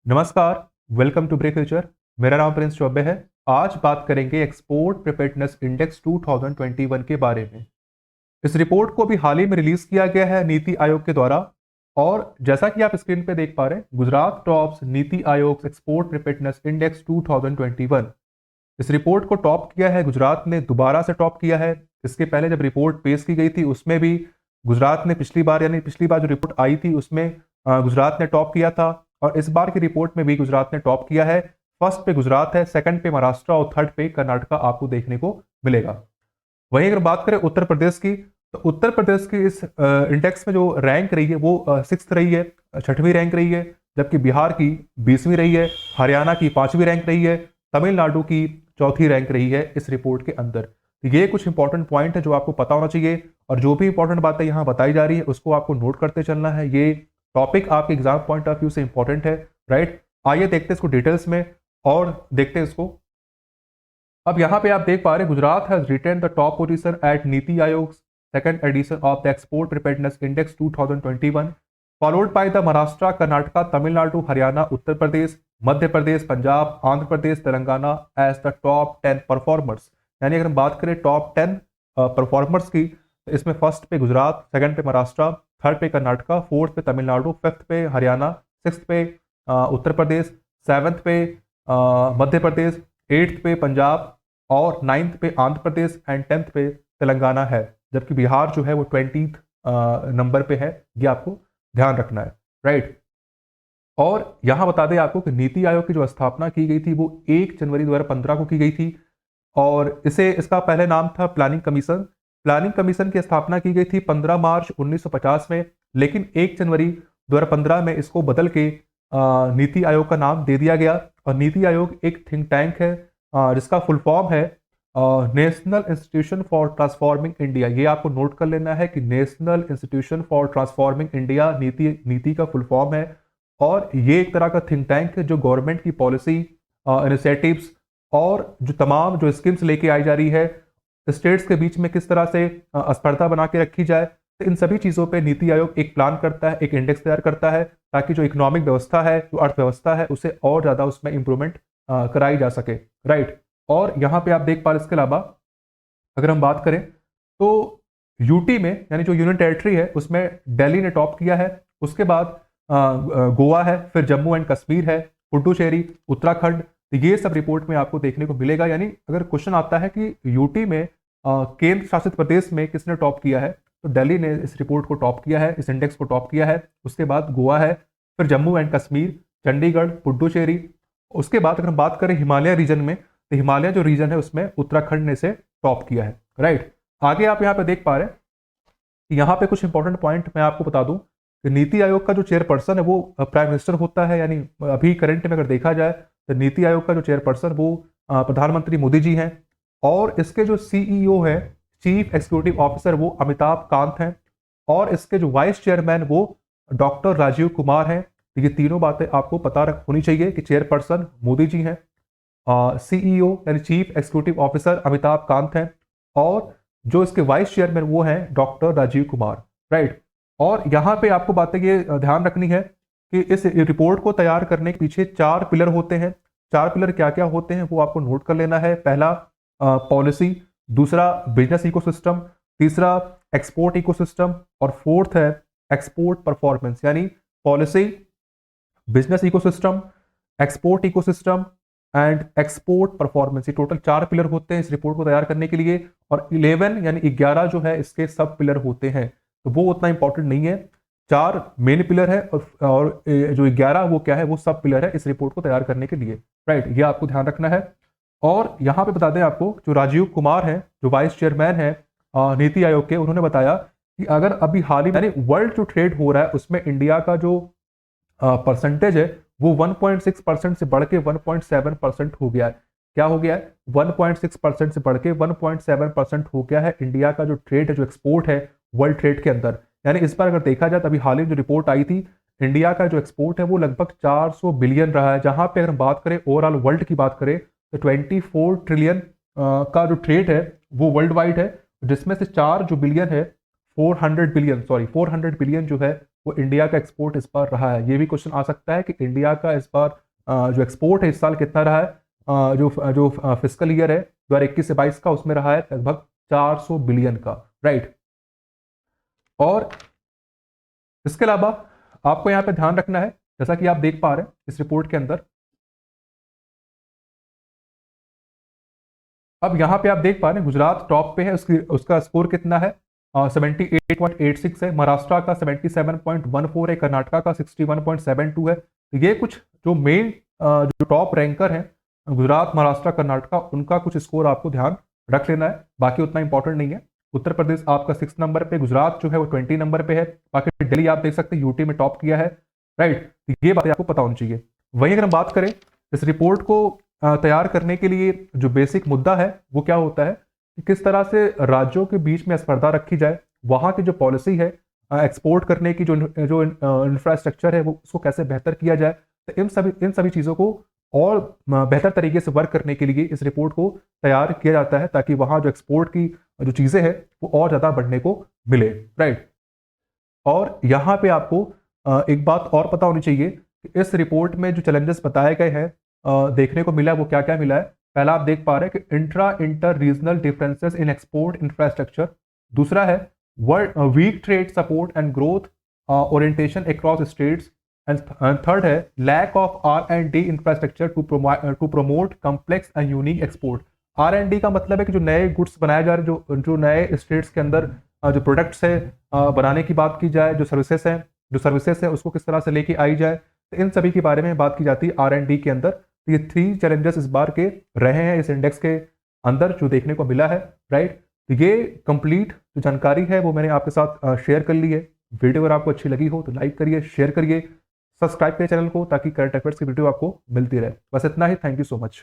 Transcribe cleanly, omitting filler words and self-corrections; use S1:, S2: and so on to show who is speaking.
S1: नमस्कार। Welcome to break future. मेरा नाम प्रिंस चौबे है। आज बात करेंगे एक्सपोर्ट प्रिपेयर्डनेस इंडेक्स 2021 के बारे में। इस रिपोर्ट को भी हाल ही में रिलीज किया गया है नीति आयोग के द्वारा। और जैसा कि आप स्क्रीन पे देख पा रहे हैं, Gujarat tops NITI Aayog export preparedness index 2021। इस रिपोर्ट को टॉप किया है गुजरात ने, दोबारा से टॉप किया है। इसके पहले जब रिपोर्ट पेश की गई थी उसमें भी गुजरात ने पिछली बार जो रिपोर्ट आई थी उसमें गुजरात ने टॉप किया था। और इस बार की रिपोर्ट में भी गुजरात ने टॉप किया है। फर्स्ट पे गुजरात है, सेकंड पे महाराष्ट्र और थर्ड पे कर्नाटका आपको देखने को मिलेगा। वहीं अगर बात करें उत्तर प्रदेश की, तो उत्तर प्रदेश की इस इंडेक्स में जो रैंक रही है वो सिक्स्थ रही है, छठवीं रैंक रही है। जबकि बिहार की 20वीं रही है, हरियाणा की 5वीं रैंक रही है, तमिलनाडु की चौथी रैंक रही है इस रिपोर्ट के अंदर। तो ये कुछ इंपॉर्टेंट पॉइंट है जो आपको पता होना चाहिए। और जो भी इंपॉर्टेंट बातें यहाँ बताई जा रही है उसको आपको नोट करते चलना है। ये टॉपिक आपके एग्जाम पॉइंट ऑफ व्यू से इंपॉर्टेंट है, राइट। आइए देखते हैं इसको डिटेल्स में और देखते हैं इसको। अब यहाँ पे आप देख पा रहे हैं, Gujarat has retain the top position at NITI Aayog second edition of the export preparedness index 2021, followed by the Maharashtra, Karnataka, Tamil Nadu, Haryana, Uttar Pradesh, Madhya Pradesh, Punjab, Andhra Pradesh, Telangana as the top 10 performers. यानी अगर हम बात करें टॉप 10 परफॉर्मर्स की, तो इसमें फर्स्ट पे गुजरात, सेकंड पे महाराष्ट्र, थर्ड पे कर्नाटका, फोर्थ पे तमिलनाडु, फिफ्थ पे हरियाणा, सिक्स्थ पे उत्तर प्रदेश, सेवन्थ पे मध्य प्रदेश, एट्थ पे पंजाब और नाइन्थ पे आंध्र प्रदेश एंड टेंथ पे तेलंगाना है। जबकि बिहार जो है वो 20th नंबर पे है। ये आपको ध्यान रखना है, राइट। और यहां बता दें आपको कि नीति आयोग की जो स्थापना की गई थी वो 1 जनवरी 2015 को की गई थी। और इसका पहले नाम था प्लानिंग कमीशन। प्लानिंग कमीशन की स्थापना की गई थी 15 मार्च 1950 में, लेकिन 1 जनवरी 2015 में इसको बदल के नीति आयोग का नाम दे दिया गया। और नीति आयोग एक थिंक टैंक है जिसका फुल फॉर्म है national institution for transforming India. ये आपको नोट कर लेना है कि national institution for transforming India नीति का फुल फॉर्म है। और ये एक तरह का थिंक टैंक है जो गवर्नमेंट की पॉलिसी, इनिशिएटिव्स और जो तमाम जो स्कीम्स लेके आई जा रही है, स्टेट्स के बीच में किस तरह से स्पर्धा बना के रखी जाए, तो इन सभी चीज़ों पे नीति आयोग एक प्लान करता है, एक इंडेक्स तैयार करता है, ताकि जो इकोनॉमिक व्यवस्था है, जो अर्थव्यवस्था है, उसे और ज़्यादा उसमें इंप्रूवमेंट कराई जा सके, राइट। और यहाँ पे आप देख पा रहे, इसके अलावा अगर हम बात करें तो यूटी में, यानी जो यूनियन टेरिटरी है, उसमें दिल्ली ने टॉप किया है। उसके बाद गोवा है, फिर जम्मू एंड कश्मीर है, पुडुचेरी, उत्तराखंड। तो ये सब रिपोर्ट में आपको देखने को मिलेगा। यानी अगर क्वेश्चन आता है कि यूटी में केंद्र शासित प्रदेश में किसने टॉप किया है, तो दिल्ली ने इस रिपोर्ट को टॉप किया है, इस इंडेक्स को टॉप किया है। उसके बाद गोवा है, फिर जम्मू एंड कश्मीर, चंडीगढ़, पुडुचेरी। उसके बाद अगर हम बात करें हिमालय रीजन में, तो हिमालय जो रीजन है उसमें उत्तराखंड ने इसे टॉप किया है, राइट। आगे आप यहाँ पे देख पा रहे हैं कि यहाँ पे कुछ इंपॉर्टेंट पॉइंट मैं आपको बता दूं कि नीति आयोग का जो चेयरपर्सन है वो प्राइम मिनिस्टर होता है। यानी अभी करंट में अगर देखा जाए तो नीति आयोग का जो चेयरपर्सन वो प्रधानमंत्री मोदी जी हैं। और इसके जो सीईओ है, चीफ एग्जीक्यूटिव ऑफिसर, वो अमिताभ कांत हैं। और इसके जो वाइस चेयरमैन वो डॉक्टर राजीव कुमार हैं। तो ये तीनों बातें आपको पता होनी चाहिए कि चेयरपर्सन मोदी जी हैं, सीईओ यानी chief executive officer Amitabh Kant हैं, और जो इसके वाइस चेयरमैन वो हैं डॉक्टर राजीव कुमार, राइट। और यहाँ पे आपको बातें ये ध्यान रखनी है कि इस रिपोर्ट को तैयार करने के पीछे 4 पिलर होते हैं। 4 पिलर क्या क्या होते हैं वो आपको नोट कर लेना है। पहला पॉलिसी, दूसरा बिजनेस इकोसिस्टम, तीसरा एक्सपोर्ट इकोसिस्टम, और फोर्थ है एक्सपोर्ट परफॉर्मेंस। यानी policy, business ecosystem, export ecosystem and export performance. ये टोटल 4 पिलर होते हैं इस रिपोर्ट को तैयार करने के लिए। और 11 यानी 11 जो है इसके सब पिलर होते हैं, तो वो उतना इंपॉर्टेंट नहीं है। 4 मेन पिलर है और जो 11 वो क्या है, वो सब पिलर है इस रिपोर्ट को तैयार करने के लिए, राइट। ये आपको ध्यान रखना है। और यहाँ पे बता दें आपको, जो राजीव कुमार हैं, जो वाइस चेयरमैन है नीति आयोग के, उन्होंने बताया कि अगर अभी हाल ही में यानी वर्ल्ड जो ट्रेड हो रहा है उसमें इंडिया का जो परसेंटेज है वो 1.6% से बढ़ के 1.7% हो गया है। क्या हो गया है? 1.6% से बढ़ के 1.7% हो गया है इंडिया का जो ट्रेड है, जो एक्सपोर्ट है वर्ल्ड ट्रेड के अंदर। यानी इस बार अगर देखा जाए तो अभी हाल ही में जो रिपोर्ट आई थी, इंडिया का जो एक्सपोर्ट है वो लगभग 400 बिलियन रहा है। जहां पे अगर हम बात करें ओवरऑल वर्ल्ड की बात करें तो 24 ट्रिलियन का जो ट्रेड है वो वर्ल्ड वाइड है, जिसमें से 4 जो बिलियन है 400 बिलियन जो है वो इंडिया का एक्सपोर्ट इस बार रहा है। ये भी क्वेश्चन आ सकता है कि इंडिया का इस बार जो एक्सपोर्ट है इस साल कितना रहा है। जो जो फिस्कल ईयर है 2021 से 22 का, उसमें रहा है लगभग 400 बिलियन का, राइट। और इसके अलावा आपको यहाँ पे ध्यान रखना है, जैसा कि आप देख पा रहे हैं इस रिपोर्ट के अंदर, अब यहाँ पे आप देख पा रहे हैं गुजरात टॉप पे है, उसका स्कोर कितना है 78.86 है, महाराष्ट्र का 77.14 है, कर्नाटका का 61.72 है। तो ये कुछ जो मेन जो टॉप रैंकर हैं गुजरात, महाराष्ट्र, कर्नाटका, उनका कुछ स्कोर आपको ध्यान रख लेना है, बाकी उतना इंपॉर्टेंट नहीं है। उत्तर प्रदेश आपका 6 नंबर पे, गुजरात जो है वो 20 नंबर पे है, बाकी दिल्ली आप देख सकते हैं यूटी में टॉप किया है, राइट। तो ये बातें आपको पता होनी चाहिए। वहीं अगर हम बात करें इस रिपोर्ट को तैयार करने के लिए जो बेसिक मुद्दा है वो क्या होता है कि किस तरह से राज्यों के बीच में स्पर्धा रखी जाए, वहाँ की जो पॉलिसी है एक्सपोर्ट करने की, जो इंफ्रास्ट्रक्चर है वो उसको कैसे बेहतर किया जाए। तो इन सभी चीज़ों को और बेहतर तरीके से वर्क करने के लिए इस रिपोर्ट को तैयार किया जाता है, ताकि वहाँ जो एक्सपोर्ट की जो चीज़ें हैं वो और ज़्यादा बढ़ने को मिले, राइट। और यहाँ पे आपको एक बात और पता होनी चाहिए कि इस रिपोर्ट में जो चैलेंजेस बताए गए हैं देखने को मिला, वो क्या क्या मिला है। पहला आप देख पा रहे हैं कि inter regional differences in export infrastructure. दूसरा है world weak trade support and growth orientation across states. And third है lack of R&D infrastructure to promote complex and unique export. R&D का मतलब है कि जो नए गुड्स बनाए जा रहे हैं, जो नए स्टेट्स के अंदर जो प्रोडक्ट्स है बनाने की बात की जाए, जो सर्विसेज है उसको किस तरह से लेके आई जाए, तो इन सभी के बारे में बात की जाती है R&D के अंदर। तो ये 3 चैलेंजेस इस बार के रहे हैं इस इंडेक्स के अंदर जो देखने को मिला है, राइट। तो ये कंप्लीट जो जानकारी है वो मैंने आपके साथ शेयर कर ली है। वीडियो अगर आपको अच्छी लगी हो तो लाइक करिए, शेयर करिए, सब्सक्राइब करिए चैनल को, ताकि करंट अफेयर्स की वीडियो आपको मिलती रहे। बस इतना ही। Thank you so much.